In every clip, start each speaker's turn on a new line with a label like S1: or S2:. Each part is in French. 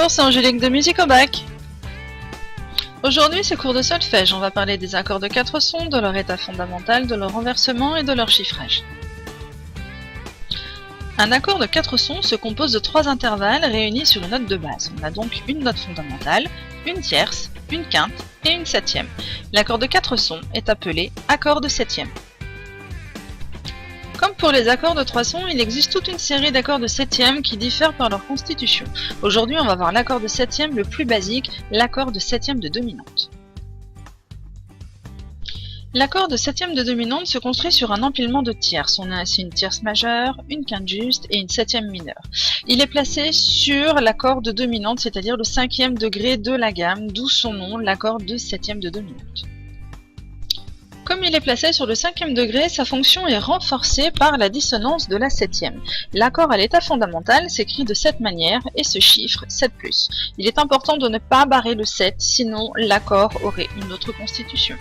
S1: Bonjour, c'est Angélique de Musique au Bac. Aujourd'hui, c'est cours de solfège. On va parler des accords de 4 sons, de leur état fondamental, de leur renversement et de leur chiffrage. Un accord de 4 sons se compose de 3 intervalles réunis sur une note de base. On a donc une note fondamentale, une tierce, une quinte et une septième. L'accord de 4 sons est appelé accord de septième. Comme pour les accords de 3 sons, il existe toute une série d'accords de septième qui diffèrent par leur constitution. Aujourd'hui, on va voir l'accord de septième le plus basique, l'accord de septième de dominante. L'accord de septième de dominante se construit sur un empilement de tierces. On a ainsi une tierce majeure, une quinte juste et une septième mineure. Il est placé sur l'accord de dominante, c'est-à-dire le 5e degré de la gamme, d'où son nom, l'accord de septième de dominante. Comme il est placé sur le 5e degré, sa fonction est renforcée par la dissonance de la septième. L'accord à l'état fondamental s'écrit de cette manière et se chiffre 7+. Il est important de ne pas barrer le 7, sinon l'accord aurait une autre constitution.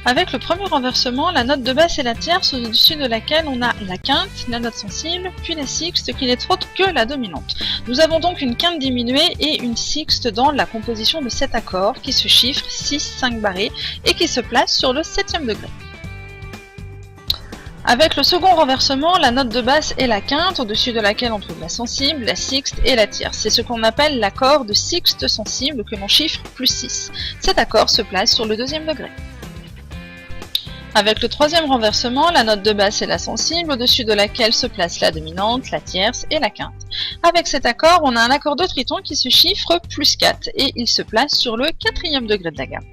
S1: Avec le premier renversement, la note de basse est la tierce au-dessus de laquelle on a la quinte, la note sensible, puis la sixte qui n'est autre que la dominante. Nous avons donc une quinte diminuée et une sixte dans la composition de cet accord qui se chiffre 6, 5 barrés et qui se place sur le 7e degré. Avec le second renversement, la note de basse est la quinte au-dessus de laquelle on trouve la sensible, la sixte et la tierce. C'est ce qu'on appelle l'accord de sixte sensible que l'on chiffre +6. Cet accord se place sur le 2e degré. Avec le troisième renversement, la note de basse est la sensible, au-dessus de laquelle se place la dominante, la tierce et la quinte. Avec cet accord, on a un accord de triton qui se chiffre +4 et il se place sur le 4e degré de la gamme.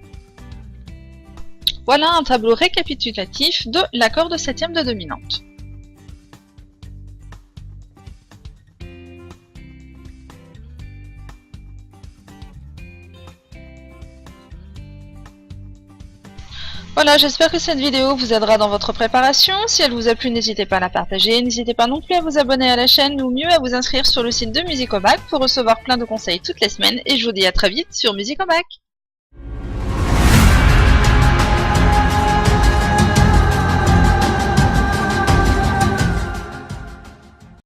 S1: Voilà un tableau récapitulatif de l'accord de septième de dominante. Voilà, j'espère que cette vidéo vous aidera dans votre préparation. Si elle vous a plu, n'hésitez pas à la partager. N'hésitez pas non plus à vous abonner à la chaîne ou mieux à vous inscrire sur le site de Musique au Bac pour recevoir plein de conseils toutes les semaines. Et je vous dis à très vite sur Musique au Bac.